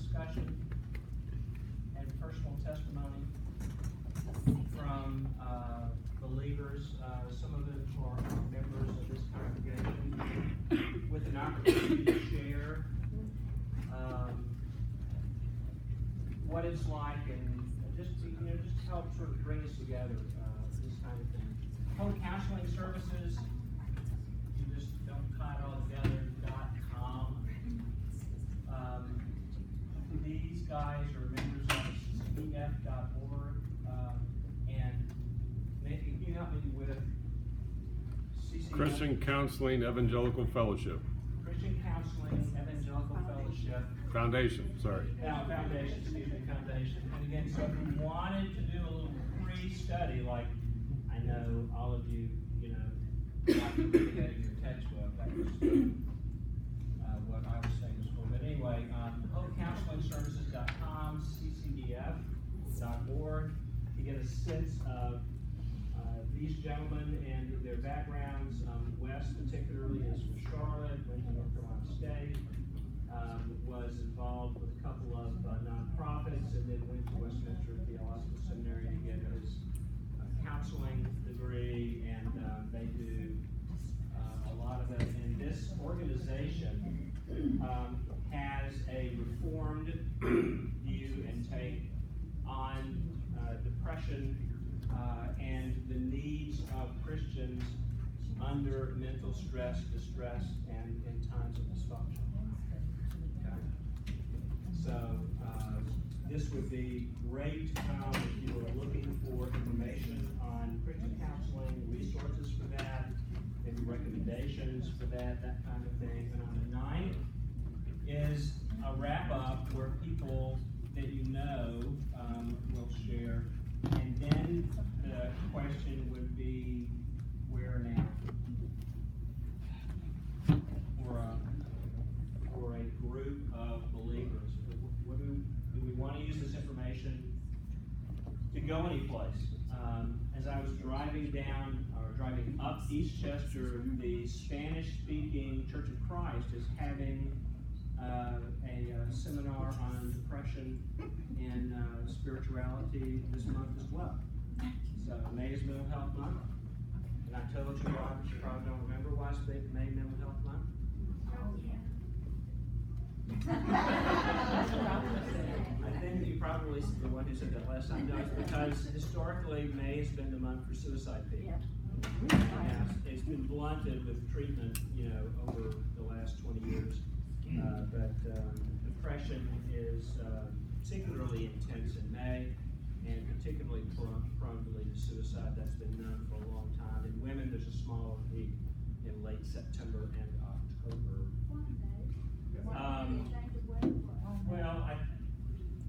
discussion and personal testimony from believers, some of them are members of this congregation, with an opportunity to share what it's like, and just help sort of bring us together, this kind of thing. Home counseling services, you just don't tie it all together, .com. These guys are members of cbf.org, and maybe can you help me with CCF? Christian Counseling Evangelical Fellowship. Christian Counseling Evangelical Fellowship. Foundation, sorry. Foundation, excuse me, Foundation. And again, so if you wanted to do a little pre-study, like I know all of you, like to look ahead in your textbook, that was what I was saying this morning. But anyway, homecounselingservices.com, ccdf.org, to get a sense of these gentlemen and their backgrounds. Wes particularly is from Charlotte, went to North Carolina State, was involved with a couple of nonprofits, and then went to Westminster Theological Seminary to get his counseling degree, and they do a lot of it. And this organization has a reformed view and take on depression and the needs of Christians under mental stress, distress, and in times of dysfunction. Okay. So this would be great if you were looking for information on Christian counseling, resources for that, maybe recommendations for that kind of thing. And on the 9th is a wrap-up where people that you know will share. And then the question would be, where now? For a group of believers. Do we want to use this information to go any place? As I was driving up East Chester, the Spanish-speaking Church of Christ is having a seminar on depression and spirituality this month as well. So May is Mental Health Month. And I told you, Robert, you probably don't remember why it's May Mental Health Month. I think you probably, the one who said that last time, knows, because historically May has been the month for suicide people. It's been blunted with treatment, over the last 20 years. But depression is particularly intense in May, and particularly prone to lead to suicide. That's been known for a long time. In women, there's a smaller peak in late September and October.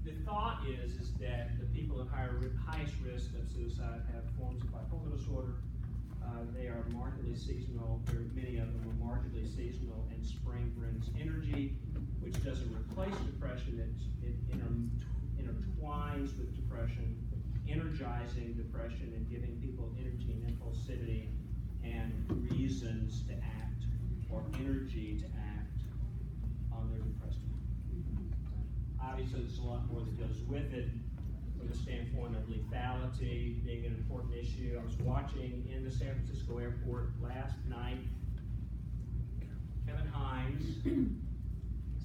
The thought is that the people at highest risk of suicide have forms of bipolar disorder. They are markedly seasonal. Many of them are markedly seasonal, and spring brings energy, which doesn't replace depression. It intertwines with depression, energizing depression and giving people energy and impulsivity and reasons to act, or energy to act on their depression. Obviously, there's a lot more that goes with it from the standpoint of lethality being an important issue. I was watching in the San Francisco airport last night, Kevin Hines.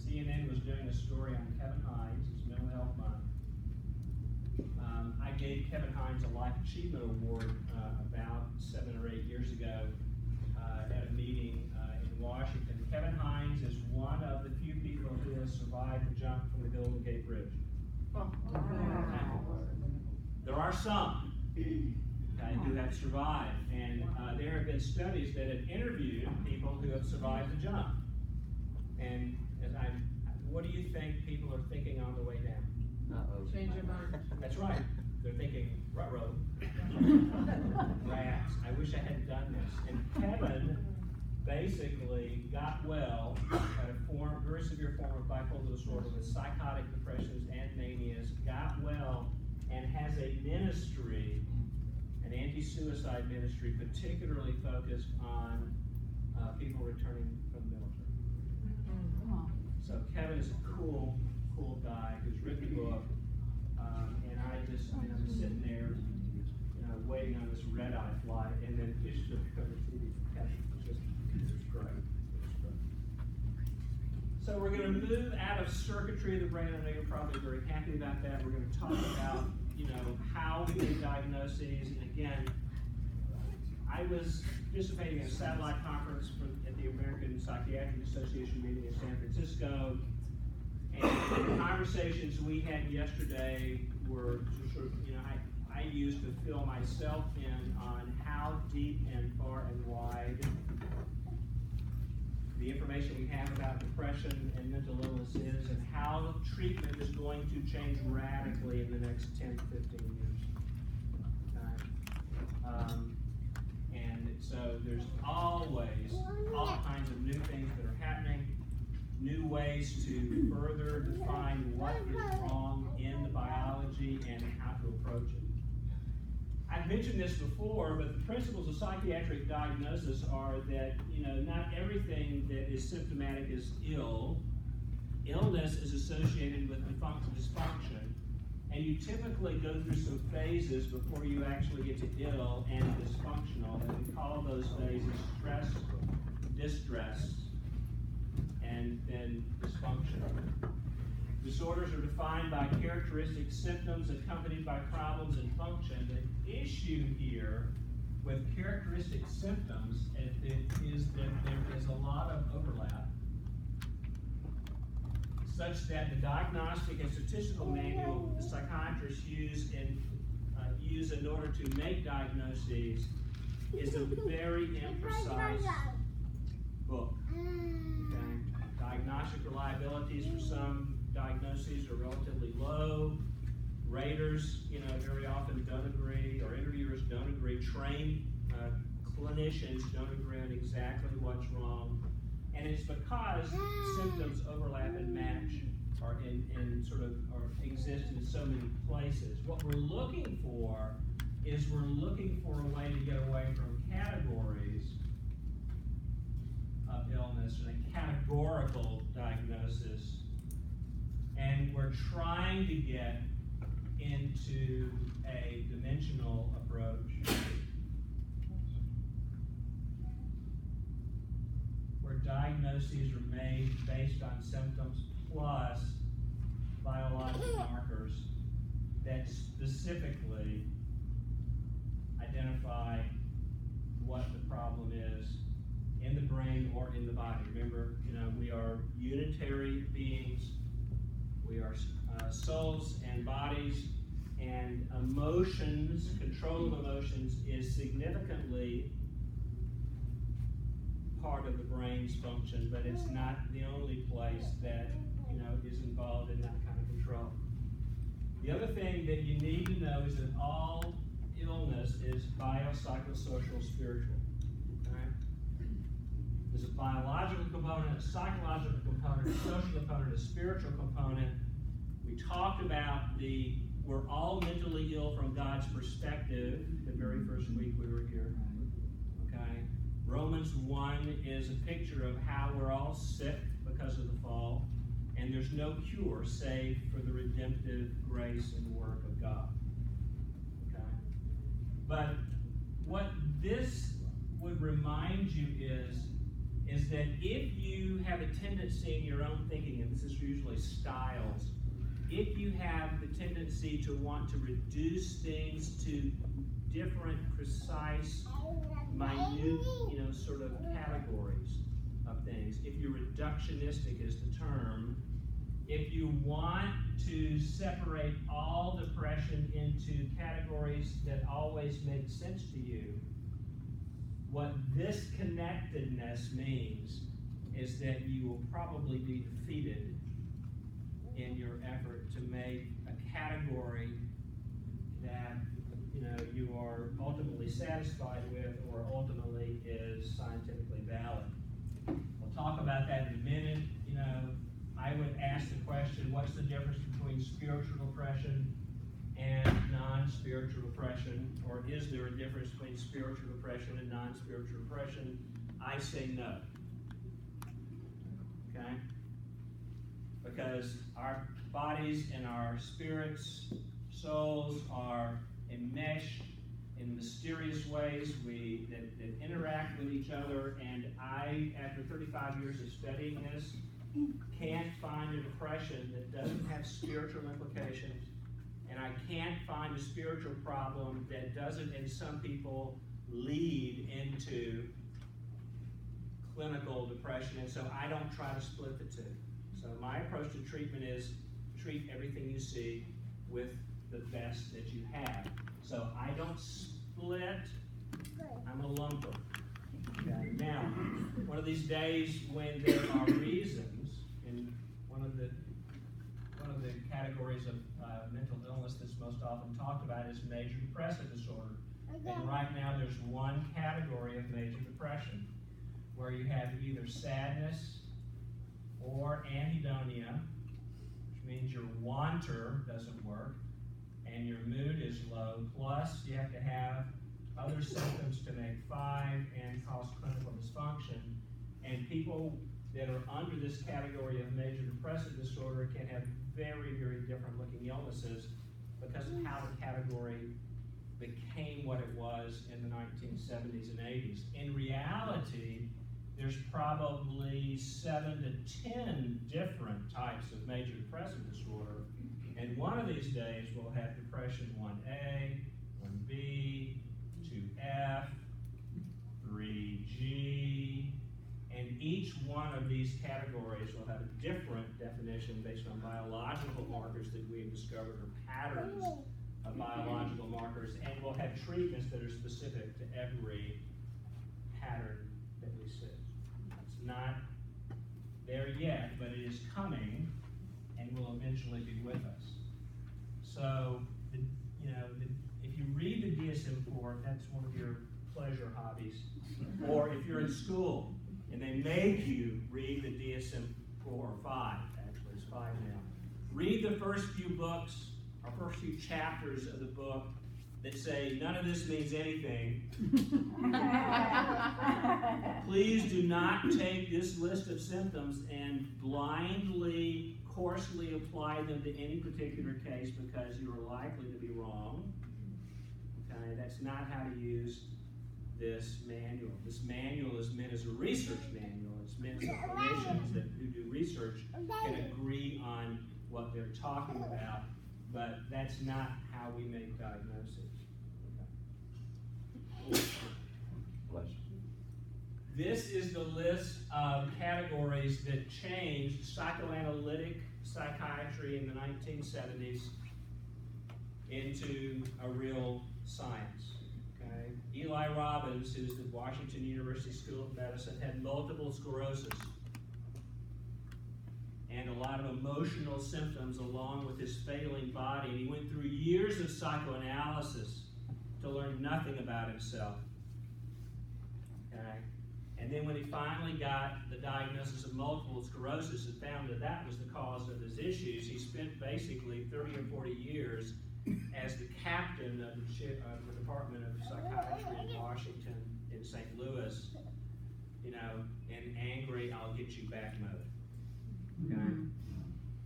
CNN was doing a story on Kevin Hines, his Mental Health Month. I gave Kevin Hines a Life Achievement Award about 7 or 8 years ago at a meeting in Washington. Kevin Hines is one of the few people who has survived the jump from the Golden Gate Bridge. There are some who have survived, and there have been studies that have interviewed people who have survived the jump. And what do you think people are thinking on the way down? Change your mind. That's right. They're thinking, ruh-roh. Rats. I wish I had done this. And Kevin basically got well at a very severe form of bipolar disorder with psychotic depressions and manias, got well, and has a ministry, an anti-suicide ministry, particularly focused on people returning from the military. So Kevin is a cool cool guy who's written a book, and I'm sitting there, waiting on this red-eye flight, and then fish took over TV. It was great. So we're going to move out of circuitry of the brain. I know you're probably very happy about that. We're going to talk about, how we make diagnoses. And again, I was participating in a satellite conference at the American Psychiatric Association meeting in San Francisco. And the conversations we had yesterday were sort of, I used to fill myself in on how deep and far and wide the information we have about depression and mental illness is, and how treatment is going to change radically in the next 10 to 15 years. Okay? And so there's always all kinds of new things that are happening, new ways to further define what is wrong in the biology and how to approach it. I've mentioned this before, but the principles of psychiatric diagnosis are that, not everything that is symptomatic is ill. Illness is associated with dysfunction, and you typically go through some phases before you actually get to ill and dysfunctional, and we call those phases stress, distress, and then dysfunction. Disorders are defined by characteristic symptoms accompanied by problems in function. The issue here with characteristic symptoms is that there is a lot of overlap, such that the diagnostic and statistical manual the psychiatrists use in order to make diagnoses is a very imprecise book. Okay? Diagnostic reliabilities for some diagnoses are relatively low. Raters, very often don't agree, or interviewers don't agree. Trained clinicians don't agree on exactly what's wrong. And it's because symptoms overlap and match or exist in so many places. What we're looking for is a way to get away from categories of illness and a categorical diagnosis. And we're trying to get into a dimensional approach where diagnoses are made based on symptoms plus biological markers that specifically identify what the problem is in the brain or in the body. Remember, we are unitary beings. We are souls and bodies, and emotions, control of emotions is significantly part of the brain's function, but it's not the only place that is involved in that kind of control. The other thing that you need to know is that all illness is biopsychosocial spiritual. Okay? There's a biological component, a psychological component, a social component, a spiritual component. We talked about we're all mentally ill from God's perspective the very first week we were here. Okay? Romans 1 is a picture of how we're all sick because of the fall, and there's no cure save for the redemptive grace and work of God. Okay? But what this would remind you is that if you have a tendency in your own thinking, and this is usually styles, if you have the tendency to want to reduce things to different, precise, minute, categories of things, if you're reductionistic is the term, if you want to separate all depression into categories that always make sense to you, what this connectedness means is that you will probably be defeated in your effort to make a category that you are ultimately satisfied with or ultimately is scientifically valid. We'll talk about that in a minute. I would ask the question, what's the difference between spiritual depression and non-spiritual depression? Or is there a difference between spiritual depression and non-spiritual depression? I say no. Okay? because our bodies and our spirits, souls are enmeshed in mysterious ways that interact with each other, and I, after 35 years of studying this, can't find a depression that doesn't have spiritual implications, and I can't find a spiritual problem that doesn't, in some people, lead into clinical depression, and so I don't try to split the two. So my approach to treatment is treat everything you see with the best that you have. So I don't split, I'm a lumper. Okay. Now, one of these days when there are reasons, and one of the categories of mental illness that's most often talked about is major depressive disorder. And right now there's one category of major depression where you have either sadness or anhedonia, which means your wanter doesn't work, and your mood is low, plus you have to have other symptoms to make 5 and cause clinical dysfunction. And people that are under this category of major depressive disorder can have very, very different looking illnesses because of how the category became what it was in the 1970s and 80s. In reality, there's probably 7 to 10 different types of major depressive disorder, and one of these days we'll have depression 1A, 1B, 2F, 3G, and each one of these categories will have a different definition based on biological markers that we have discovered or patterns of biological markers, and we'll have treatments that are specific to every pattern that we see. It's not there yet, but it is coming and will eventually be with us. So, if you read the DSM-4, that's one of your pleasure hobbies, or if you're in school and they make you read the DSM-4, or 5, actually it's 5 now. Read the first few books, or first few chapters of the book that say none of this means anything. Please do not take this list of symptoms and blindly, coarsely apply them to any particular case because you are likely to be wrong. Okay, that's not how to use this manual. This manual is meant as a research manual. It's meant so clinicians who do research can agree on what they're talking about, but that's not how we make diagnoses. Okay. This is the list of categories that changed psychoanalytic psychiatry in the 1970s into a real science. Okay? Eli Robbins, who's the Washington University School of Medicine, had multiple sclerosis and a lot of emotional symptoms along with his failing body. And he went through years of psychoanalysis to learn nothing about himself. Okay? And then when he finally got the diagnosis of multiple sclerosis and found that that was the cause of his issues, he spent basically 30 or 40 years as the captain of the Department of Psychiatry in Washington, in St. Louis, in angry, I'll get you back mode. Okay?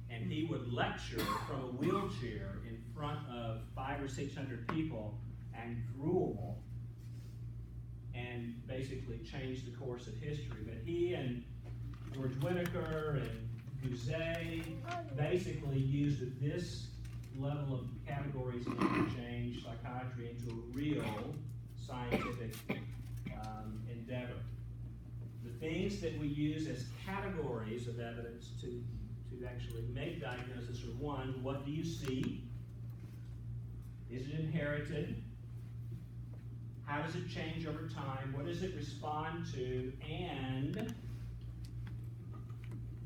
And he would lecture from a wheelchair in front of 500 or 600 people and drool and basically change the course of history. But he and George Whitaker and Guzet basically used this level of categories to change psychiatry into a real scientific endeavor. The things that we use as categories of evidence to actually make diagnosis are: 1, what do you see? Is it inherited? How does it change over time? What does it respond to? And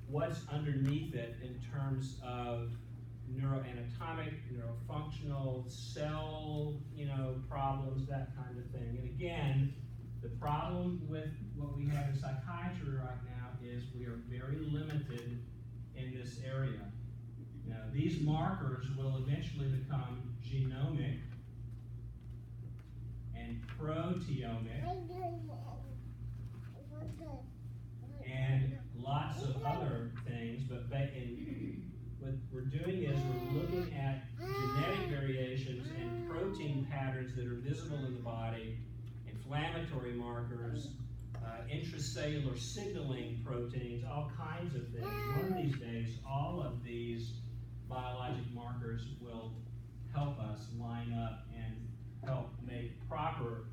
what's underneath it in terms of neuroanatomic, neurofunctional, cell, problems, that kind of thing. And again, the problem with what we have in psychiatry right now is we are very limited in this area. Now, these markers will eventually become genomic and proteomic and lots of other things, but visible in the body, inflammatory markers, intracellular signaling proteins, all kinds of things. One of these days, all of these biologic markers will help us line up and help make proper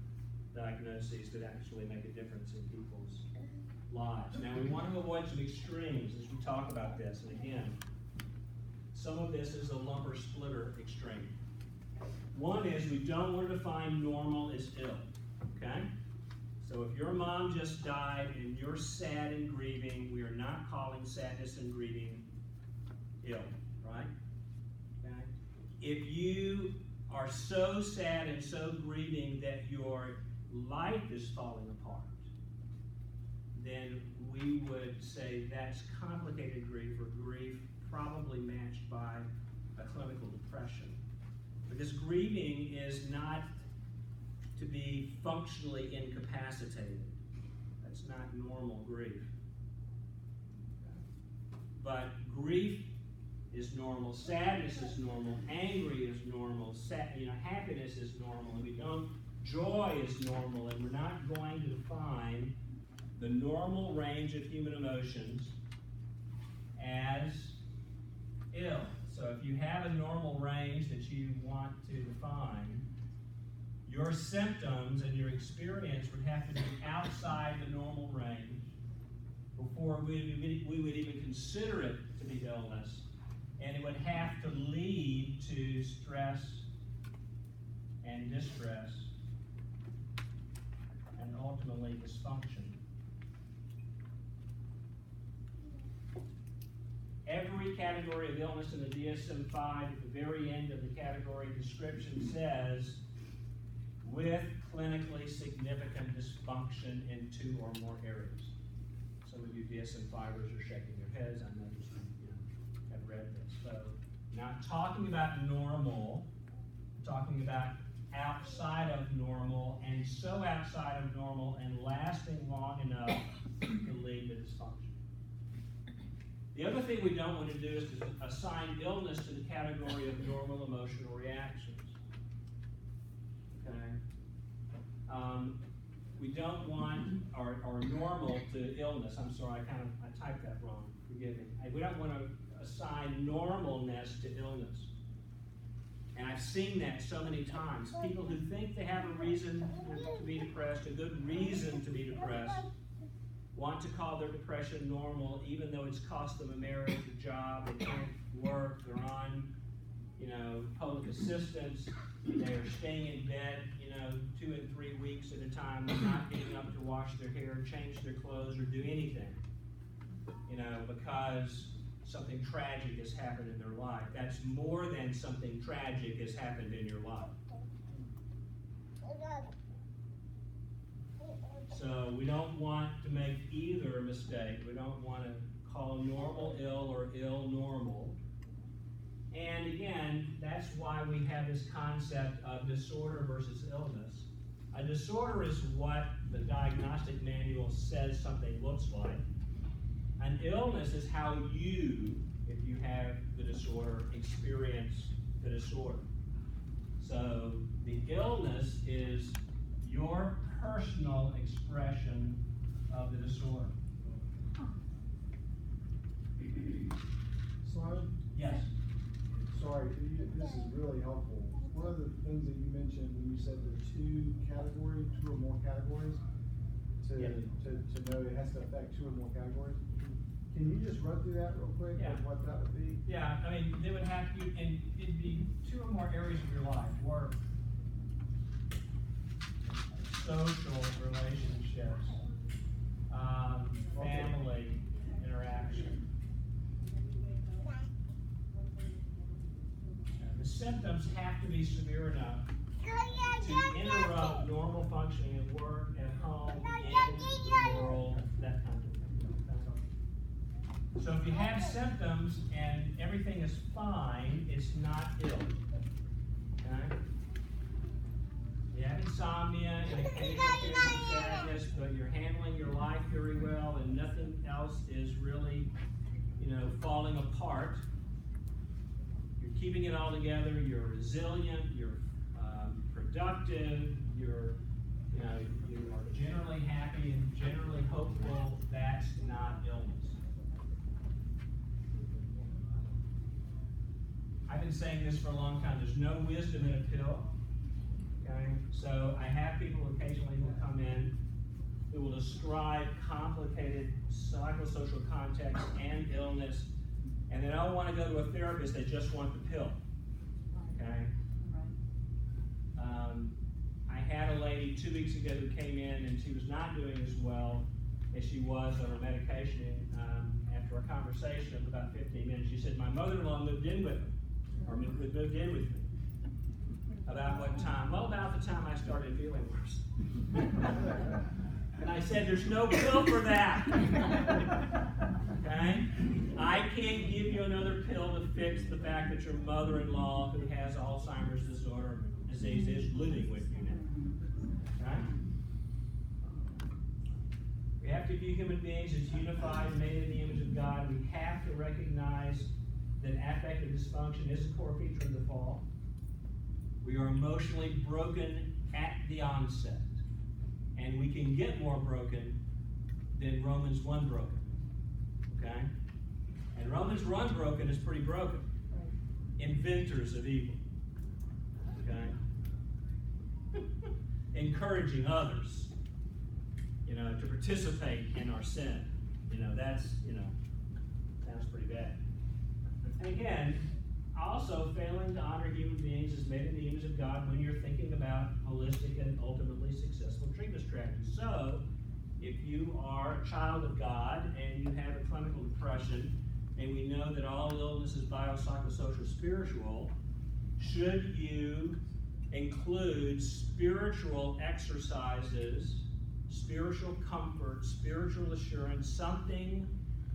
diagnoses that actually make a difference in people's lives. Now, we want to avoid some extremes as we talk about this. And again, some of this is a lumper splitter extreme. One is we don't want to define normal as ill, okay? So if your mom just died and you're sad and grieving, we are not calling sadness and grieving ill, right? Okay? If you are so sad and so grieving that your life is falling apart, then we would say that's complicated grief, or grief probably matched by a clinical depression. Because grieving is not to be functionally incapacitated. That's not normal grief. But grief is normal, sadness is normal, angry is normal, happiness is normal, and joy is normal, and we're not going to define the normal range of human emotions as ill. So if you have a normal range that you want to define, your symptoms and your experience would have to be outside the normal range before we would even consider it to be illness. And it would have to lead to stress and distress and ultimately dysfunction. Every category of illness in the DSM-5 at the very end of the category description says, with clinically significant dysfunction in 2 or more areas. Some of you DSM-5ers are shaking their heads. I know you have read this. So, not talking about normal, talking about outside of normal, and so outside of normal and lasting long enough to lead to dysfunction. The other thing we don't want to do is to assign illness to the category of normal emotional reactions. Okay? We don't want our normal to illness. I'm sorry, I typed that wrong. Forgive me. We don't want to assign normalness to illness. And I've seen that so many times. People who think they have a reason to be depressed, a good reason to be depressed, want to call their depression normal, even though it's cost them a marriage, a job, they can't work, they're on, public assistance, they're staying in bed, 2 and 3 weeks at a time, not getting up to wash their hair, change their clothes, or do anything, because something tragic has happened in their life. That's more than something tragic has happened in your life. So we don't want to make either mistake. We don't want to call normal ill or ill normal. And again, that's why we have this concept of disorder versus illness. A disorder is what the diagnostic manual says something looks like. An illness is how you, if you have the disorder, experience the disorder. So the illness is your personal expression of the disorder. Sloan? Yes. Sorry, this is really helpful. One of the things that you mentioned when you said the 2 or more categories, to know it has to affect 2 or more categories. Can you just run through that real quick? Yeah. Of what that would be? Yeah, they would have to, and it'd be 2 or more areas of your life: work, social relationships, family interaction. The symptoms have to be severe enough to interrupt normal functioning at work, at home, in the world, that kind of thing. So if you have symptoms and everything is fine, it's not ill. Okay? You have insomnia and occasional periods of sadness, but you're handling your life very well and nothing else is really, falling apart. You're keeping it all together, you're resilient, you're productive, you are generally happy and generally hopeful, that's not illness. I've been saying this for a long time, there's no wisdom in a pill, okay? So I have people occasionally who come in who will describe complicated psychosocial context and illness, and they don't want to go to a therapist, they just want the pill, okay? I had a lady 2 weeks ago who came in and she was not doing as well as she was on her medication. After a conversation of about 15 minutes, she said, my mother-in-law moved in with me, or moved in with me. About what time? Well, about the time I started feeling worse. And I said, there's no pill for that. Okay? I can't give you another pill to fix the fact that your mother-in-law who has Alzheimer's disease is living with you now. Okay? We have to view human beings as unified, made in the image of God. We have to recognize that affective dysfunction is a core feature of the fall. We are emotionally broken at the onset. And we can get more broken than Romans 1 broken. Okay? And Romans 1 broken is pretty broken. Inventors of evil. Okay? Encouraging others, to participate in our sin. That's, sounds pretty bad. And again, also failing to honor human beings as made in the image of God when you're thinking about holistic and ultimately successful treatment strategies. So, if you are a child of God and you have a clinical depression, and we know that all illness is biopsychosocial spiritual, should you include spiritual exercises, spiritual comfort, spiritual assurance, something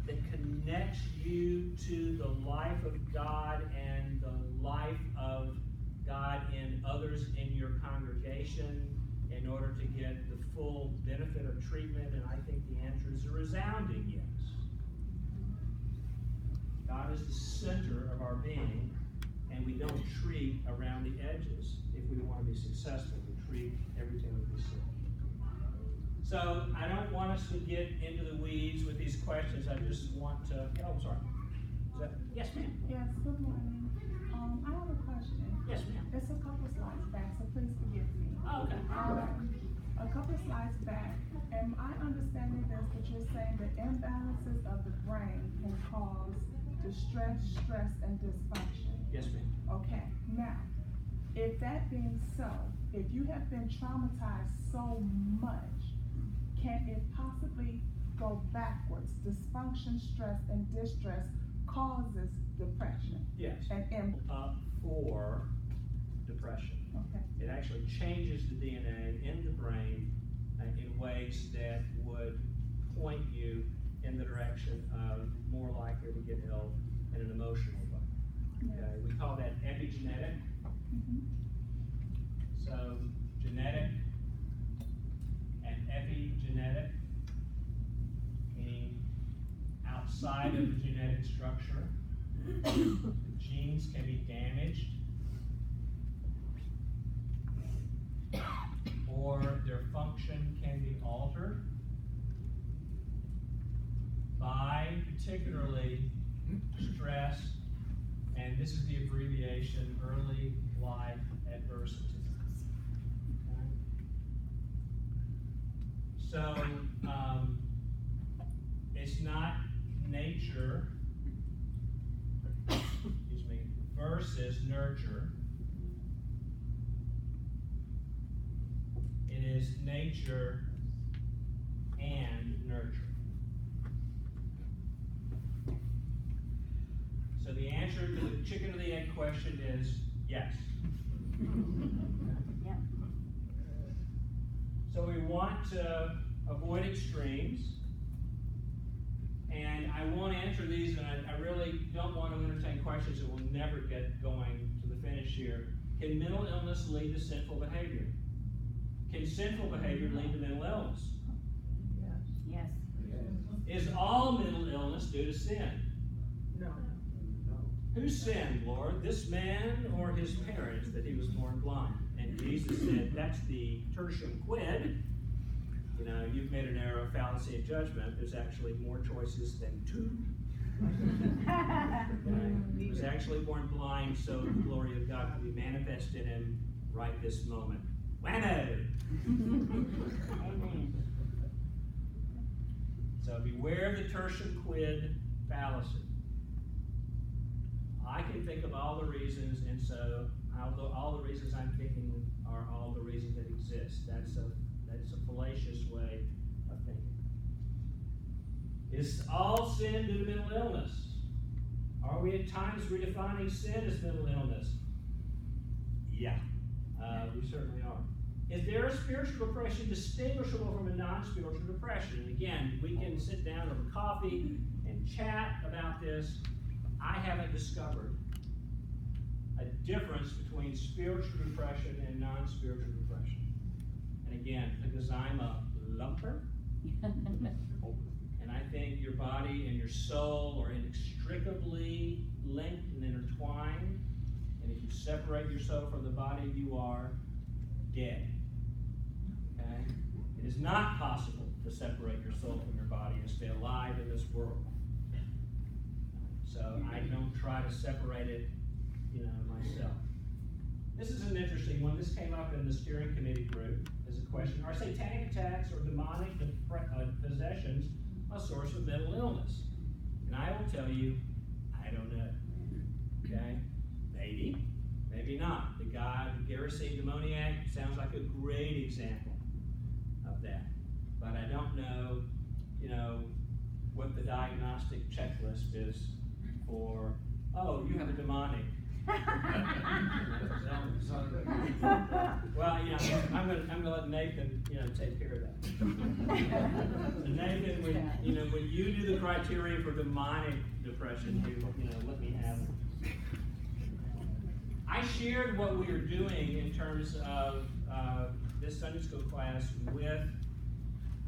that connects you to the life of God and the life of God in others in your congregation in order to get the full benefit of treatment? And I think the answer is a resounding yes. God is the center of our being, and we don't treat around the edges. If we want to be successful, we treat everything that we see. So I don't want us to get into the weeds with these questions. I just want to, sorry. Yes, ma'am. Yes, good morning. I have a question. Yes, ma'am. It's a couple slides back, so please forgive me. Oh, okay. A couple slides back, am I understanding this, that you're saying that imbalances of the brain can cause distress, stress, and dysfunction? Yes, ma'am. Okay, now, if that being so, if you have been traumatized so much, can it possibly go backwards? Dysfunction, stress, and distress causes depression. Yes. And For depression. okay. It actually changes the DNA in the brain in ways that would point you in the direction of more likely to get ill in an emotional way. Yes. Okay? We call that epigenetic. Mm-hmm. So genetic and epigenetic, meaning outside of the genetic structure, the genes can be damaged or their function can be altered by particularly stress, and this is the abbreviation, early life adversity. Okay? So, it's not nature, versus nurture. It is nature and nurture. So the answer to the chicken or the egg question is yes. Yeah. So we want to avoid extremes. And I won't answer these, and I really don't want to entertain questions that will never get going to the finish here. Can mental illness lead to sinful behavior? Can sinful behavior lead to mental illness? Yes. Is all mental illness due to sin? No. Who sinned, Lord? This man or his parents that he was born blind? And Jesus said, that's the tertium quid. You know, you've made an error of fallacy of judgment. There's actually more choices than two. Okay? He was actually born blind, so the glory of God could be manifest in him right this moment. Whammo! So beware of the tertium quid fallacy. I can think of all the reasons, and so all the reasons I'm thinking are all the reasons that exist. That's a fallacious way of thinking. Is all sin due to mental illness? Are we at times redefining sin as mental illness? Yeah, we certainly are. Is there a spiritual depression distinguishable from a non-spiritual depression? And again, we can sit down over coffee and chat about this. I haven't discovered a difference between spiritual depression and non-spiritual depression. And again, because I'm a lumper, and I think your body and your soul are inextricably linked and intertwined, and if you separate your soul from the body, you are dead. Okay? It is not possible to separate your soul from your body and stay alive in this world. So I don't try to separate it, myself. This is an interesting one. This came up in the steering committee group as a question. Are satanic attacks or demonic possessions a source of mental illness? And I will tell you, I don't know. Okay? Maybe, maybe not. The guy, the Gerasene demoniac, sounds like a great example of that. But I don't know, what the diagnostic checklist is for, oh, you have a demonic. Well, I'm gonna let Nathan, take care of that. So Nathan, when you do the criteria for demonic depression, let me have it. I shared what we were doing in terms of this Sunday school class with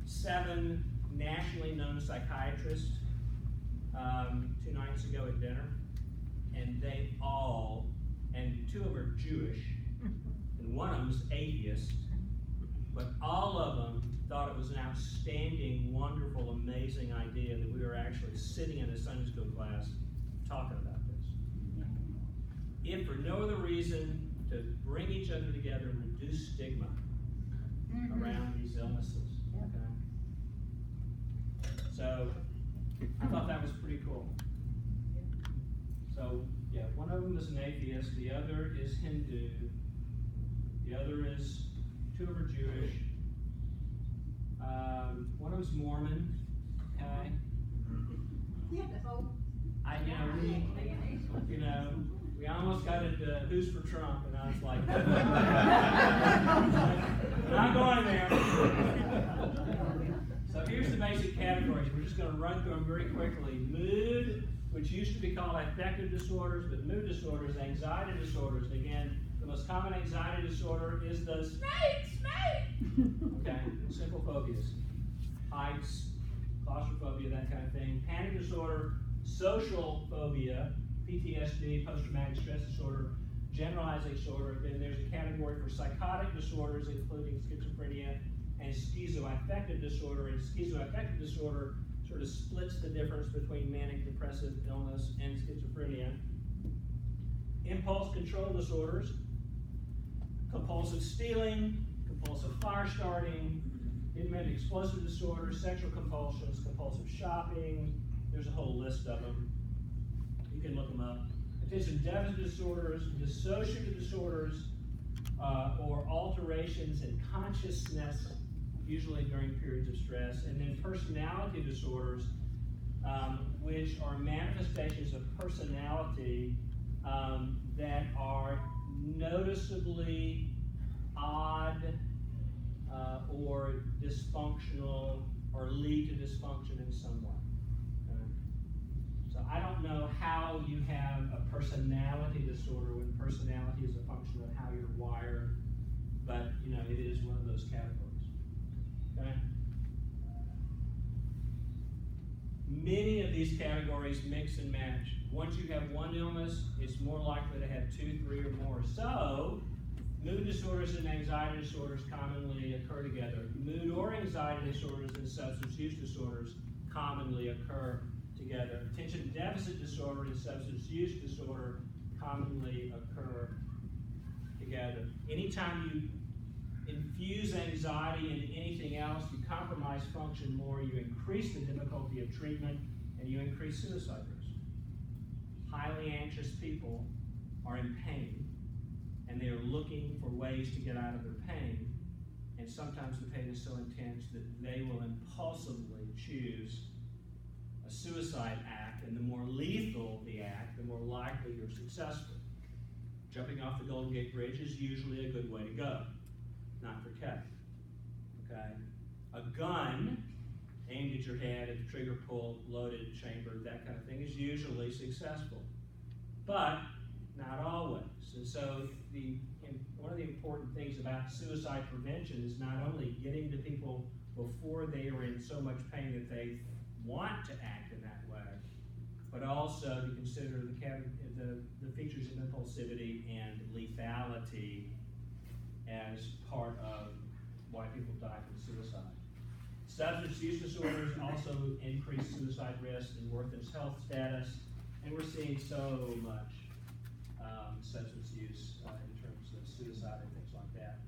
7 nationally known psychiatrists 2 nights ago at dinner. And they all, and 2 of them are Jewish, and one of them is atheist, but all of them thought it was an outstanding, wonderful, amazing idea that we were actually sitting in a Sunday school class talking about this. If for no other reason, to bring each other together and reduce stigma around these illnesses. Okay? So, I thought that was pretty cool. So, yeah, one of them is an atheist, the other is Hindu, the other is, 2 of them are Jewish, one of them's Mormon, okay? Yeah, the whole. We almost got into who's for Trump, and I was like, not going there. So here's the basic categories. We're just going to run through them very quickly. Mood, which used to be called affective disorders, but mood disorders, anxiety disorders. And again, the most common anxiety disorder is the snake. Okay, simple phobias. Heights, claustrophobia, that kind of thing. Panic disorder, social phobia, PTSD, post-traumatic stress disorder, generalized disorder. Then there's a category for psychotic disorders, including schizophrenia and schizoaffective disorder. And schizoaffective disorder sort of splits the difference between manic depressive illness and schizophrenia. Impulse control disorders, compulsive stealing, compulsive fire starting, intermittent explosive disorders, sexual compulsions, compulsive shopping. There's a whole list of them. You can look them up. Attention deficit disorders, dissociative disorders, or alterations in consciousness, usually during periods of stress, and then personality disorders, which are manifestations of personality that are noticeably odd or dysfunctional or lead to dysfunction in some way. Okay? So I don't know how you have a personality disorder when personality is a function of how you're wired, but it is one of those categories. Okay? Many of these categories mix and match. Once you have one illness, it's more likely to have 2, 3, or more. So, Mood disorders and anxiety disorders commonly occur together. Mood or anxiety disorders and substance use disorders commonly occur together. Attention deficit disorder and substance use disorder commonly occur together. Anytime you infuse anxiety into anything else, you compromise function more, you increase the difficulty of treatment, and you increase suicide risk. Highly anxious people are in pain, and they are looking for ways to get out of their pain, and sometimes the pain is so intense that they will impulsively choose a suicide act, and the more lethal the act, the more likely you're successful. Jumping off the Golden Gate Bridge is usually a good way to go. Not for Kevin, okay? A gun aimed at your head, at the trigger pull, loaded, chambered, that kind of thing is usually successful, but not always. And so one of the important things about suicide prevention is not only getting to people before they are in so much pain that they want to act in that way, but also to consider the features of impulsivity and lethality as part of why people die from suicide. Substance use disorders also increase suicide risk and worsened health status, and we're seeing so much substance use in terms of suicide and things like that.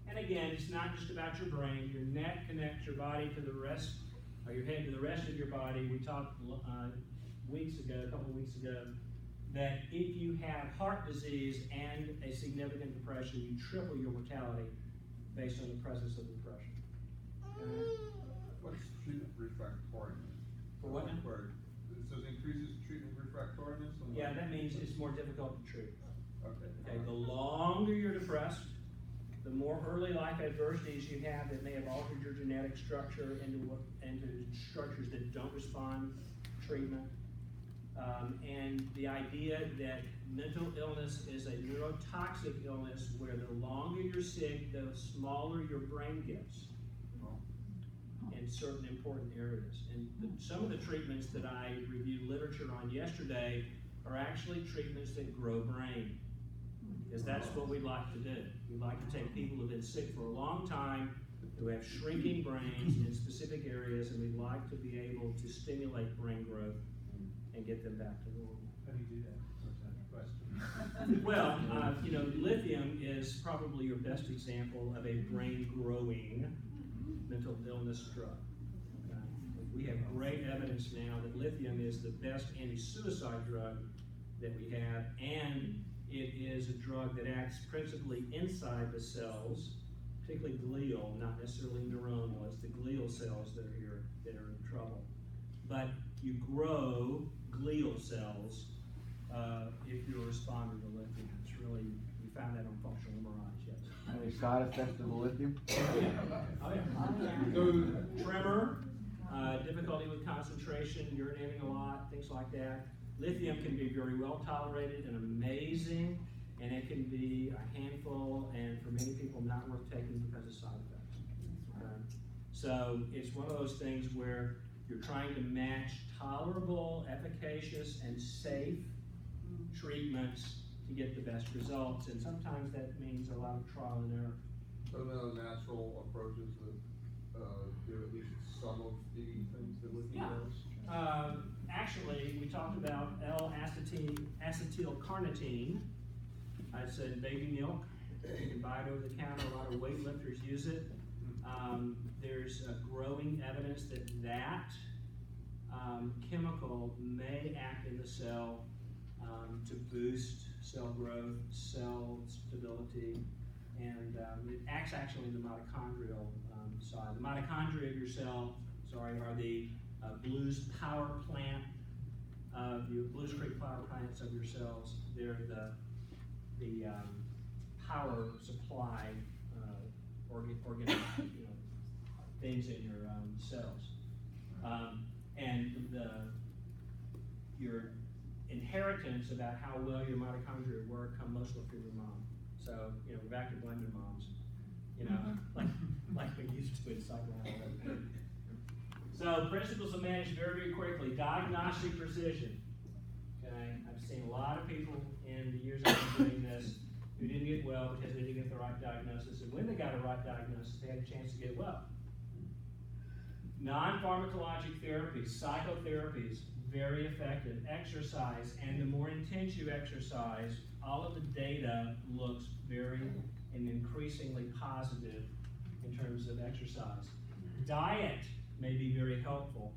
And again, it's not just about your brain. Your neck connects your body to the rest, or your head to the rest of your body. We talked a couple weeks ago, that if you have heart disease and a significant depression, you triple your mortality based on the presence of depression. What's treatment refractoriness? For what now? Where it says increases treatment refractoriness? Yeah, that means it's more difficult to treat. Okay. The longer you're depressed, the more early life adversities you have that may have altered your genetic structure into structures that don't respond to treatment. And the idea that mental illness is a neurotoxic illness where the longer you're sick, the smaller your brain gets in certain important areas. And some of the treatments that I reviewed literature on yesterday are actually treatments that grow brain, because that's what we like to do. We like to take people who've been sick for a long time, who have shrinking brains in specific areas, and we like to be able to stimulate brain growth and get them back to normal. How do you do that? Well, lithium is probably your best example of a brain-growing mental illness drug. Okay? We have great evidence now that lithium is the best anti-suicide drug that we have, and it is a drug that acts principally inside the cells, particularly glial, not necessarily neuronal. It's the glial cells that are here that are in trouble. But you grow glial cells if you're a responder to lithium. It's really, we found that on functional MRIs, yes. Any side effects of the lithium? Oh, yeah. Tremor, difficulty with concentration, urinating a lot, things like that. Lithium can be very well tolerated and amazing, and it can be a handful, and for many people not worth taking because of side effects. So it's one of those things where you're trying to match tolerable, efficacious, and safe treatments to get the best results, and sometimes that means a lot of trial and error. What about natural approaches that do at least some of the things that lithium does? Actually, we talked about L-acetylcarnitine. It's in baby milk. You can buy it over the counter. A lot of weightlifters use it. There's growing evidence that chemical may act in the cell to boost cell growth, cell stability, and it acts actually in the mitochondrial side. The mitochondria of your cell, are the Blues power plant, the Blues Creek power plants of your cells. They're the power supply things in your cells. And your inheritance about how well your mitochondria work come mostly through your mom. So, we're back to blaming moms, like we used to in psychoanalysis. So, principles of management very, very quickly. Diagnostic precision. Okay, I've seen a lot of people in the years I've been doing this who didn't get well because they didn't get the right diagnosis, and when they got a right diagnosis, they had a chance to get well. Non-pharmacologic therapies, psychotherapies, very effective. Exercise, and the more intense you exercise, all of the data looks very and increasingly positive in terms of exercise. Diet may be very helpful,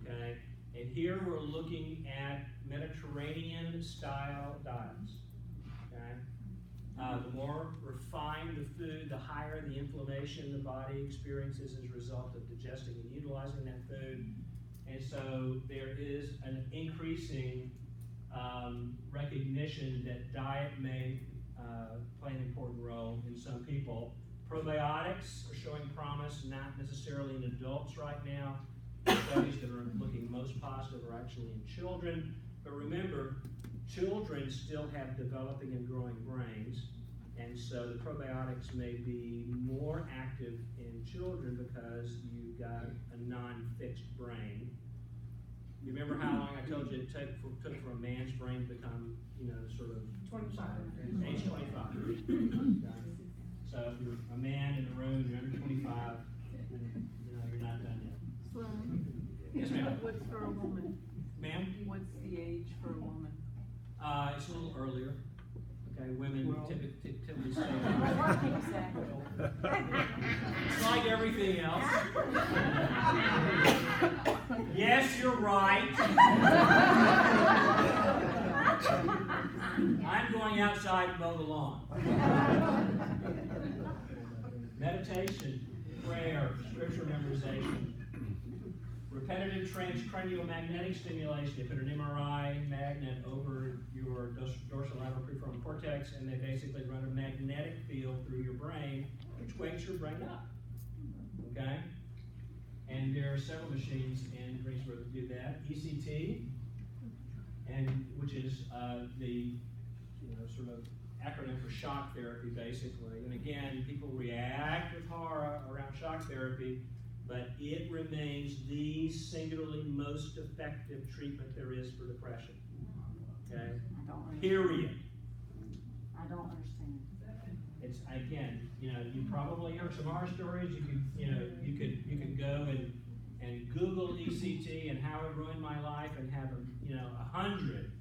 okay? And here we're looking at Mediterranean style diets, okay? The more refined the food, the higher the inflammation the body experiences as a result of digesting and utilizing that food. And so there is an increasing recognition that diet may play an important role in some people. Probiotics are showing promise, not necessarily in adults right now. The studies that are looking most positive are actually in children. But remember, children still have developing and growing brains, and so the probiotics may be more active in children because you've got a non-fixed brain. You remember how long I told you it took for a man's brain to become, sort of 25. age 25. Okay. So if you're a man in the room, you're under 25, you're not done yet. Sloan, Yes, ma'am. what's for a woman? Ma'am? What's the age for a woman? It's a little earlier. Okay, women typically stay. Exactly. It's like everything else. Yes, you're right. I'm going outside to mow the lawn. Meditation, prayer, scripture memorization, repetitive transcranial magnetic stimulation. They put an MRI magnet over your dorsolateral prefrontal cortex, and they basically run a magnetic field through your brain, which wakes your brain up. Okay? And there are several machines in Greensboro that do that. ECT, and which is the sort of acronym for shock therapy, basically. And again, people react with horror around shock therapy, but it remains the singularly most effective treatment there is for depression. Okay? I don't understand. Period. I don't understand. It's again, you probably heard some horror stories. You could go and Google ECT and how it ruined my life and have 100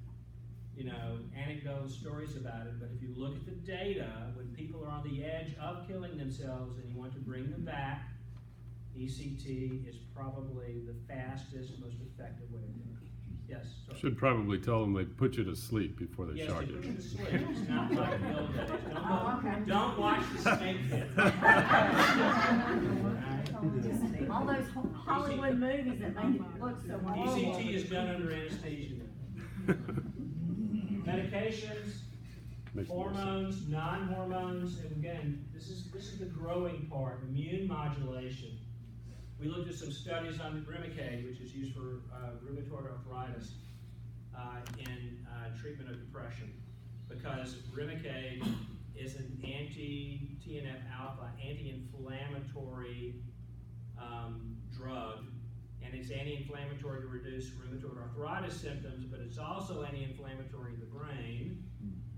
anecdotal stories about it. But if you look at the data, when people are on the edge of killing themselves and you want to bring them back, ECT is probably the fastest, most effective way to do it. Yes. Sorry. Should probably tell them they put you to sleep before they Yes, shock they put you. you to sleep. It's not like the old days. Don't watch the snake pit. All those Hollywood movies that make it look so horrible. ECT is done under anesthesia. Medications, Makes more sense. hormones, non-hormones, and again, this is the growing part, immune modulation. We looked at some studies on Remicade, which is used for rheumatoid arthritis in treatment of depression, because Remicade is an anti-TNF-alpha, anti-inflammatory drug, and it's anti-inflammatory to reduce rheumatoid arthritis symptoms, but it's also anti-inflammatory in the brain,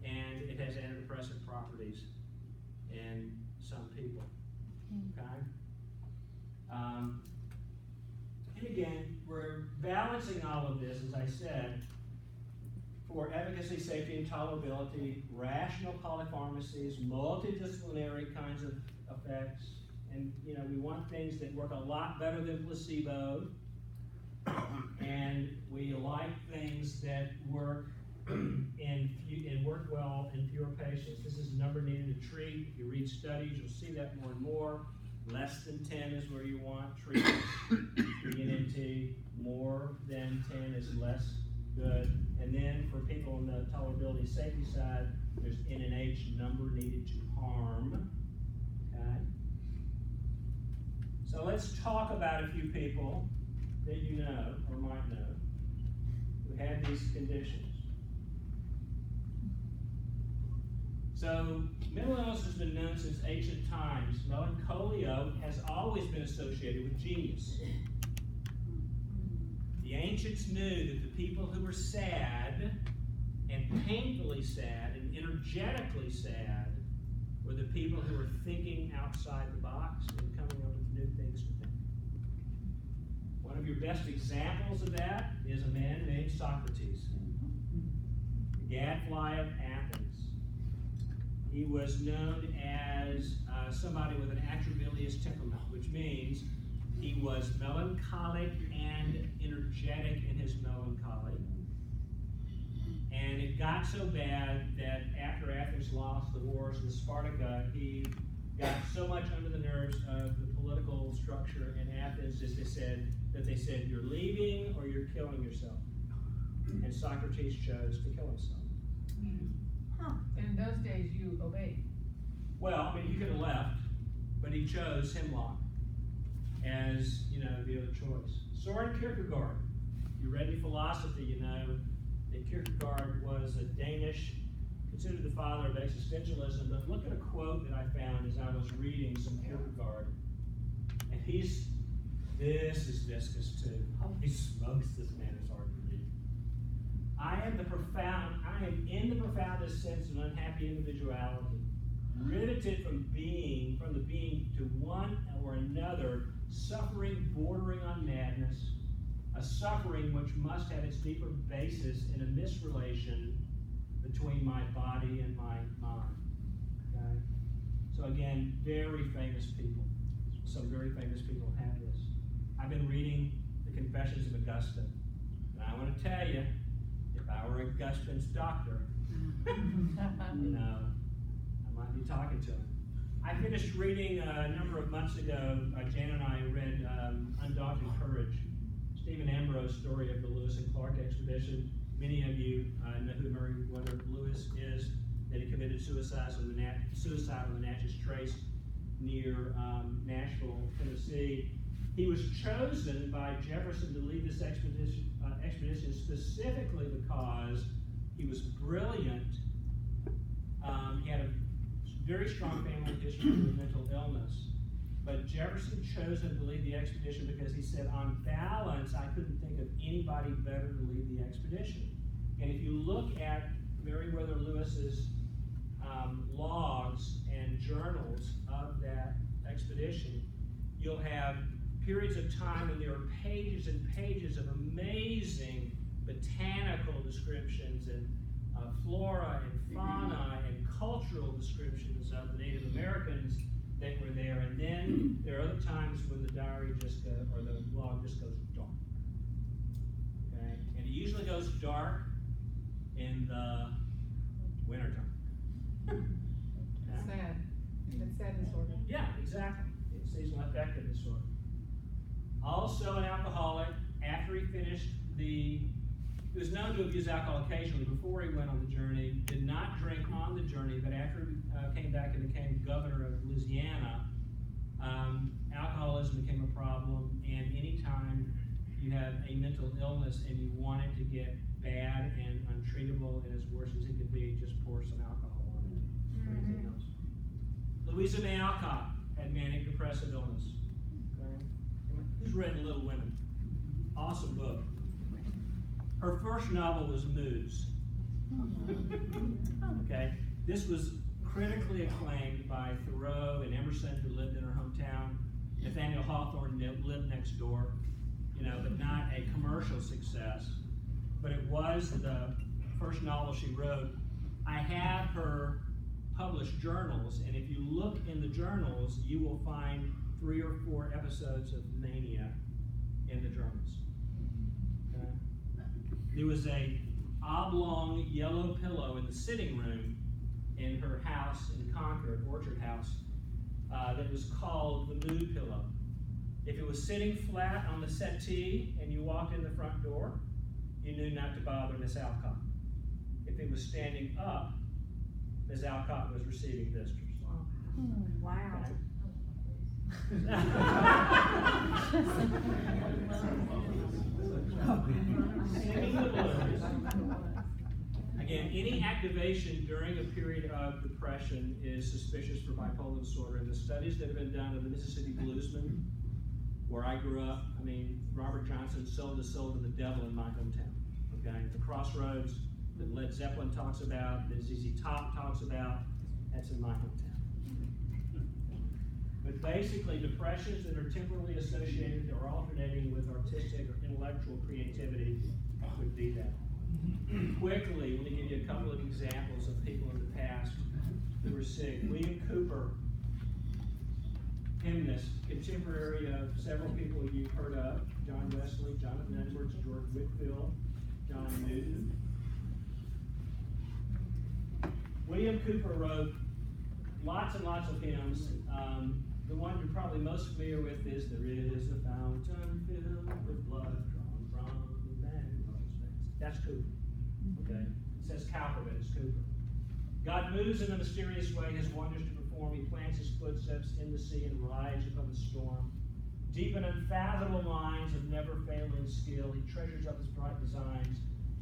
and it has antidepressant properties in some people. Okay? And again, we're balancing all of this, as I said, for efficacy, safety, and tolerability, rational polypharmacies, multidisciplinary kinds of effects, and we want things that work a lot better than placebo, and we like things that work and work well in fewer patients. This is the number needed to treat. If you read studies, you'll see that more and more. Less than 10 is where you want treatment. NT, more than 10 is less good. And then for people on the tolerability safety side, there's N and H, number needed to harm. Okay? So let's talk about a few people that you know or might know who have these conditions. So mental illness has been known since ancient times. Melancholia has always been associated with genius. The ancients knew that the people who were sad and painfully sad and energetically sad were the people who were thinking outside the box and coming up with new things to think. One of your best examples of that is a man named Socrates, the gadfly of Athens. He was known as somebody with an atrabilious temperament, which means he was melancholic and energetic in his melancholy. And it got so bad that after Athens lost the wars with Sparta, he got so much under the nerves of the political structure in Athens that they said, you're leaving or you're killing yourself. And Socrates chose to kill himself. And in those days, you obeyed. Well, I mean, you could have left, but he chose hemlock as, the other choice. Soren Kierkegaard, if you read any philosophy, you know that Kierkegaard was a Danish, considered the father of existentialism, but look at a quote that I found as I was reading some Kierkegaard. And this is viscous too. He smokes, this man is hard to read. I am in the profoundest sense of unhappy individuality, riveted from the being to one or another, suffering bordering on madness, a suffering which must have its deeper basis in a misrelation between my body and my mind. Okay? So again, very famous people. Some very famous people have this. I've been reading the Confessions of Augustine, and I want to tell you, if I were Augustine's doctor, I might be talking to him. I finished reading a number of months ago, Jan and I read Undaunted Courage, Stephen Ambrose's story of the Lewis and Clark expedition. Many of you know who Meriwether Lewis is, that he committed suicide on the Natchez Trace near Nashville, Tennessee. He was chosen by Jefferson to lead this expedition specifically because he was brilliant. He had a very strong family history of mental illness. But Jefferson chose him to lead the expedition because he said, on balance, I couldn't think of anybody better to lead the expedition. And if you look at Meriwether Lewis's logs and journals of that expedition, you'll have periods of time when there are pages and pages of amazing botanical descriptions and flora and fauna and cultural descriptions of the Native Americans that were there. And then there are other times when the diary or the log just goes dark. Okay? And it usually goes dark in the wintertime. Sad. It's sad disorder. Yeah, exactly. It's seasonal affective disorder. Also an alcoholic, after he finished he was known to abuse alcohol occasionally before he went on the journey, did not drink on the journey, but after he came back and became governor of Louisiana, alcoholism became a problem, and anytime you have a mental illness and you want it to get bad and untreatable and as worse as it could be, just pour some alcohol on it or anything else. Louisa May Alcott had manic depressive illness. Okay? Who's read Little Women? Awesome book. Her first novel was Moods. Okay? This was critically acclaimed by Thoreau and Emerson, who lived in her hometown. Nathaniel Hawthorne lived next door, but not a commercial success. But it was the first novel she wrote. I have her published journals, and if you look in the journals, you will find 3 or 4 episodes of Mania in the journals. Okay? There was a oblong yellow pillow in the sitting room in her house in Concord, Orchard House, that was called the Mood Pillow. If it was sitting flat on the settee and you walked in the front door, you knew not to bother Miss Alcott. If it was standing up, Miss Alcott was receiving visitors. Wow. Again, any activation during a period of depression is suspicious for bipolar disorder. And the studies that have been done of the Mississippi Bluesmen, where I grew up, Robert Johnson sold his soul to the devil in my hometown. Okay, the Crossroads, that Led Zeppelin talks about, that ZZ Top talks about, that's in my hometown. But basically, depressions that are temporally associated or alternating with artistic or intellectual creativity would be that. Quickly, let me give you a couple of examples of people in the past who were sick. William Cooper, hymnist, contemporary of several people you've heard of: John Wesley, Jonathan Edwards, George Whitefield, John Newton. William Cooper wrote lots and lots of hymns. The one you're probably most familiar with is "There is a fountain filled with blood drawn from Emmanuel's veins." That's Cooper. Okay? It says Cowper, but it's Cooper. God moves in a mysterious way, his wonders to perform. He plants his footsteps in the sea and rides above the storm. Deep and unfathomable minds of never-failing skill, he treasures up his bright designs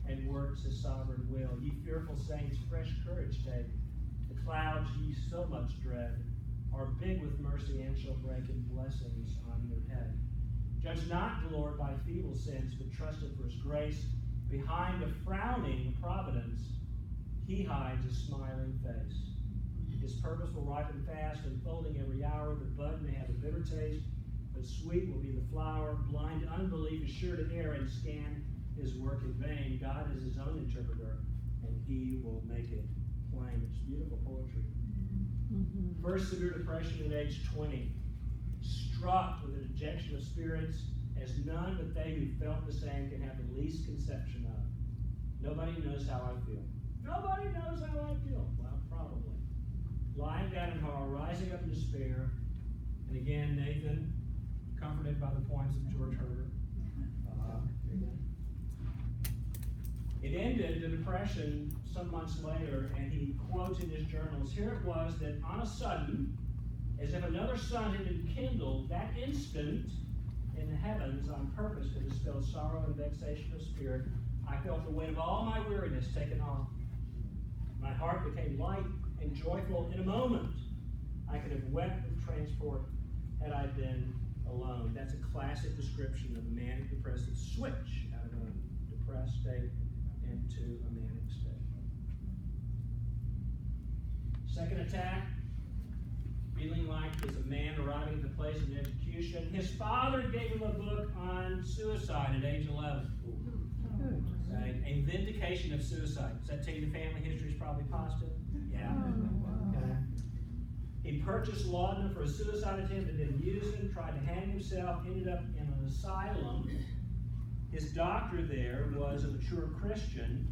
and works his sovereign will. Ye fearful saints, fresh courage take. The clouds ye so much dread are big with mercy and shall break in blessings on your head. Judge not the Lord by feeble sins, but trust him for his grace. Behind a frowning providence, he hides a smiling face. His purpose will ripen fast, unfolding every hour. The bud may have a bitter taste, but sweet will be the flower. Blind unbelief is sure to err and scan his work in vain. God is his own interpreter, and he will make it plain. It's beautiful poetry. First severe depression at age 20. Struck with a dejection of spirits as none but they who felt the same can have the least conception of. Nobody knows how I feel. Nobody knows how I feel. Well, probably. Lying down in horror, rising up in despair. And again, Nathan, comforted by the poems of George Herbert. It ended, the depression, some months later, and he quotes in his journals, here it was that on a sudden, as if another sun had been kindled, that instant in the heavens on purpose to dispel sorrow and vexation of spirit, I felt the weight of all my weariness taken off. My heart became light and joyful in a moment. I could have wept with transport had I been alone. That's a classic description of a manic depressive switch out of a depressed state into a manic state. Second attack, feeling like as a man arriving at the place of execution. His father gave him a book on suicide at age 11. Right? A vindication of suicide. Does that tell you the family history is probably positive? Yeah. Okay. He purchased laudanum for a suicide attempt and didn't use it, tried to hang himself, ended up in an asylum. His doctor there was a mature Christian,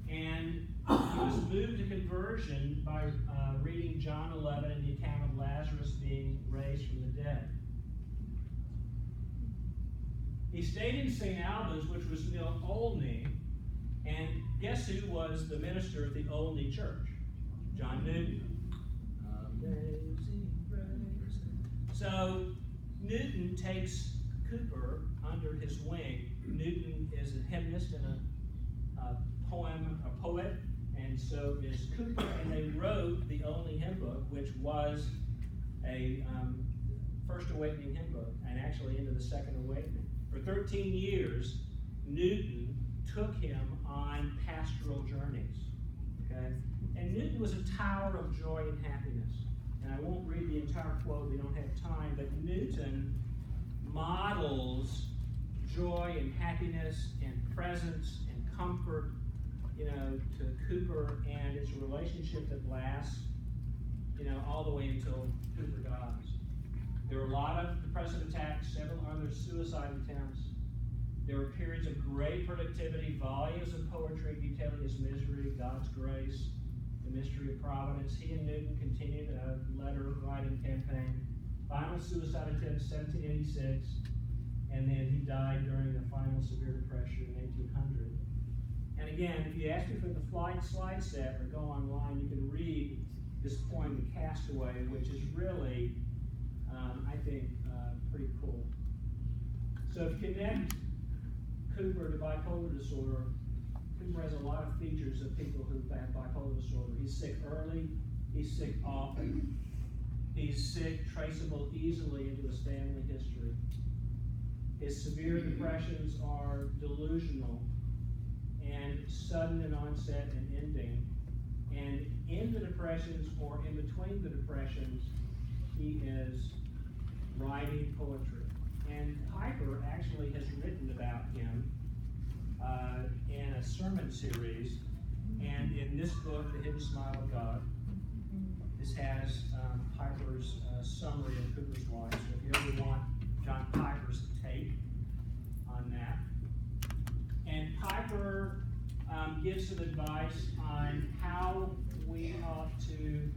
and he was moved to conversion by reading John 11 and the account of Lazarus being raised from the dead. He stayed in St. Albans, which was near Olney, and guess who was the minister of the Olney church? John Newton. Amazing grace. So Newton takes Cooper under his wing. Newton is a hymnist and a poet, and so is Cooper, and they wrote the Olney hymn book, which was a First Awakening hymn book, and actually into the Second Awakening. For 13 years, Newton took him on pastoral journeys. Okay? And Newton was a tower of joy and happiness. And I won't read the entire quote, we don't have time, but Newton models joy and happiness and presence and comfort, to Cooper, and it's a relationship that lasts, all the way until Cooper dies. There were a lot of depressive attacks, several other suicide attempts. There were periods of great productivity, volumes of poetry detailing his misery, God's grace, the mystery of providence. He and Newton continued a letter-writing campaign. Final suicide attempt, 1786, and then he died during the final severe depression in 1800. And again, if you ask me for the slide set or go online, you can read this poem, The Castaway, which is really, I think, pretty cool. So if you connect Cooper to bipolar disorder, Cooper has a lot of features of people who have bipolar disorder. He's sick early, he's sick often, he's sick traceable easily into his family history. His severe depressions are delusional, and sudden in onset and ending. And in the depressions or in between the depressions, he is writing poetry. And Piper actually has written about him in a sermon series. And in this book, The Hidden Smile of God, this has Piper's summary of Cooper's life. So if you ever want John Piper's take on that. And Piper gives some advice on how we ought to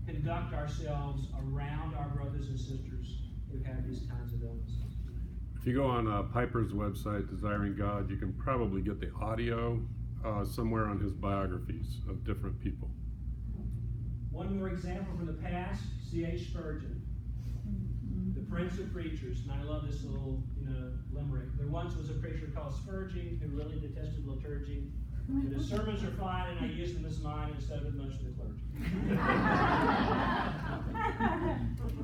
conduct ourselves around our brothers and sisters who have these kinds of illnesses. If you go on Piper's website, Desiring God, you can probably get the audio somewhere on his biographies of different people. One more example from the past, C.H. Spurgeon, the Prince of Preachers. And I love this little, limerick. There once was a preacher called Spurgeon who really detested liturgy. And his sermons are fine, and I use them as mine instead of most of the clergy.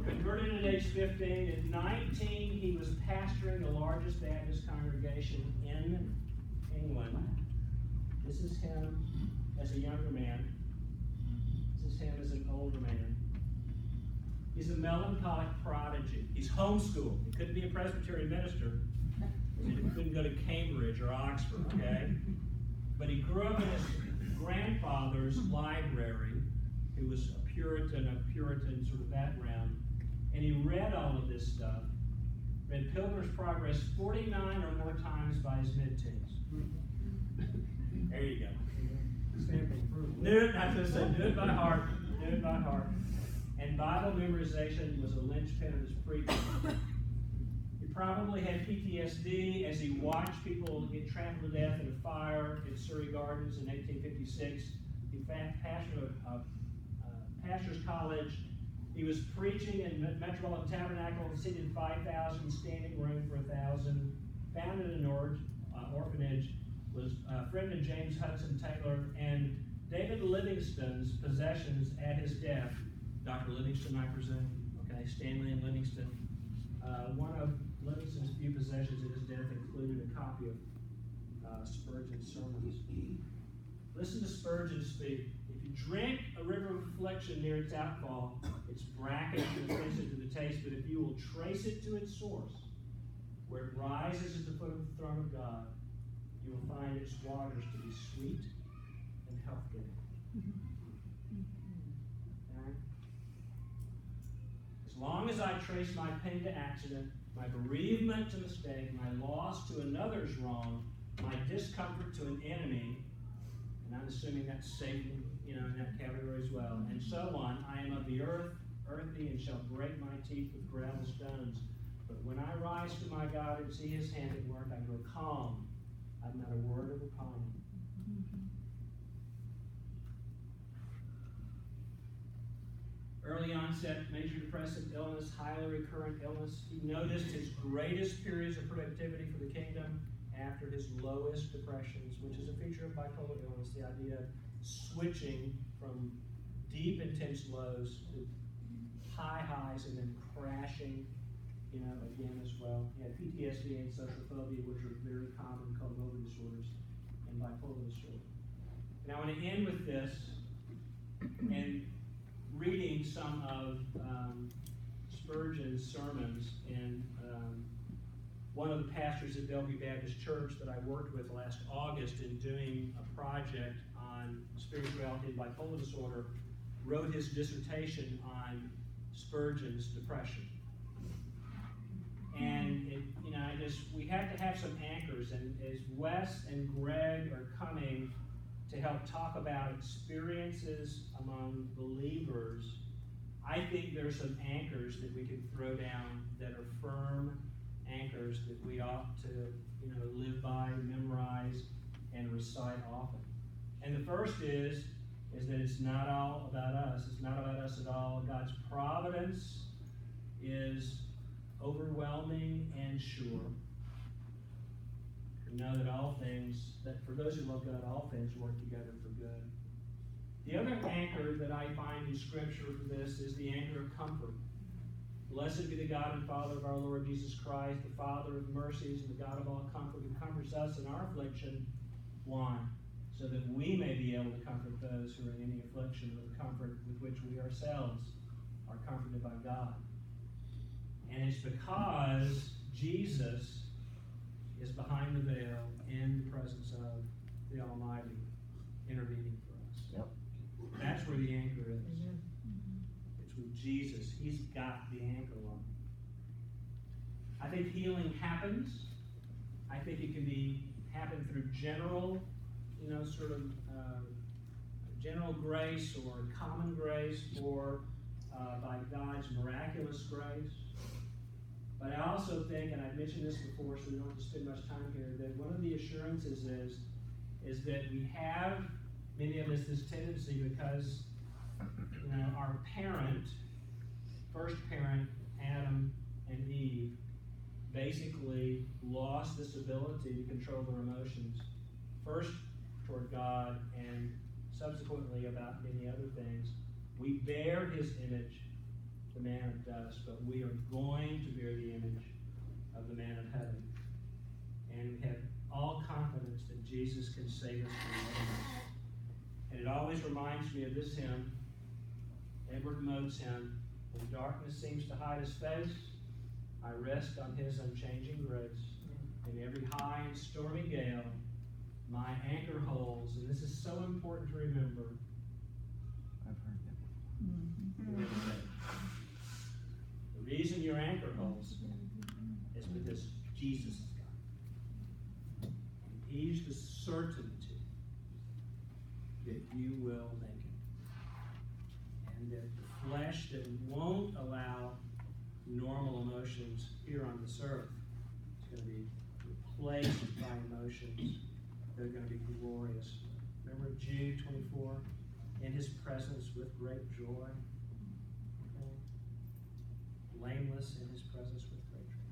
Converted at age 15. At 19, he was pastoring the largest Baptist congregation in England. This is him as a younger man. This is him as an older man. He's a melancholic prodigy. He's homeschooled. He couldn't be a Presbyterian minister. He couldn't go to Cambridge or Oxford, okay? But he grew up in his grandfather's library, who was a Puritan sort of background, and he read all of this stuff, read Pilgrim's Progress 49 or more times by his mid-teens. There you go. Stamping approval. Knew it, I was going to say, knew it by heart, knew it by heart. And Bible memorization was a linchpin of his preaching. He probably had PTSD as he watched people get trampled to death in a fire in Surrey Gardens in 1856. He pastored a pastor's college. He was preaching in Metropolitan Tabernacle, seated 5,000, standing room for 1,000. Founded an orphanage. Was a friend of James Hudson Taylor, and David Livingstone's possessions at his death. Dr. Livingston, I presume. Okay, Stanley and Livingston. One of Livingston's few possessions at his death included a copy of Spurgeon's sermons. Listen to Spurgeon speak. If you drink a river of affliction near its outfall, it's brackish and offensive to the taste, but if you will trace it to its source, where it rises at the foot of the throne of God, you will find its waters to be sweet and health-giving. Right? As long as I trace my pain to accident, my bereavement to mistake, my loss to another's wrong, my discomfort to an enemy, and I'm assuming that's Satan, in that category as well, and so on, I am of the earth, earthy, and shall break my teeth with gravel stones. But when I rise to my God and see his hand at work, I grow calm. I'm not a word of repine. Early onset major depressive illness, highly recurrent illness. He noticed his greatest periods of productivity for the kingdom after his lowest depressions, which is a feature of bipolar illness, the idea of switching from deep, intense lows to high highs and then crashing, again as well. He had PTSD and social phobia, which are very common comorbid disorders and bipolar disorder. Now, I want to end with this and reading some of Spurgeon's sermons in one of the pastors at Bellevue Baptist Church that I worked with last August in doing a project on spirituality and bipolar disorder, wrote his dissertation on Spurgeon's depression. And we have to have some anchors, and as Wes and Greg are coming to help talk about experiences among believers, I think there's some anchors that we can throw down that are firm anchors that we ought to, live by, memorize, and recite often. And the first is that it's not all about us. It's not about us at all. God's providence is overwhelming and sure. We know that for those who love God, all things work together for good. The other anchor that I find in Scripture for this is the anchor of comfort. Blessed be the God and Father of our Lord Jesus Christ, the Father of mercies and the God of all comfort, who comforts us in our affliction, Why? So that we may be able to comfort those who are in any affliction with the comfort with which we ourselves are comforted by God. And it's because Jesus is behind the veil in the presence of the Almighty intervening for us. Yep. That's where the anchor is. It's with Jesus. He's got the anchor on. I think healing happens. I think it can happen through general, general grace or common grace or by God's miraculous grace. But I also think, and I've mentioned this before, so we don't have to spend much time here, that one of the assurances is that we have, many of us, this tendency because, our parent, first parent, Adam and Eve, basically lost this ability to control their emotions, first toward God and subsequently about many other things. We bear his image, the man of dust, but we are going to bear the image of the man of heaven. And we have all confidence that Jesus can save us from enemies. And it always reminds me of this hymn, Edward Mote's hymn, "When darkness seems to hide his face, I rest on his unchanging grace. In every high and stormy gale, my anchor holds," and this is so important to remember. I've heard that. The reason your anchor holds is because Jesus has got it. And he's the certainty that you will make it. And that the flesh that won't allow normal emotions here on this earth is going to be replaced by emotions that are going to be glorious. Remember Jude 24? In his presence with great joy. Okay? Blameless in his presence with great joy.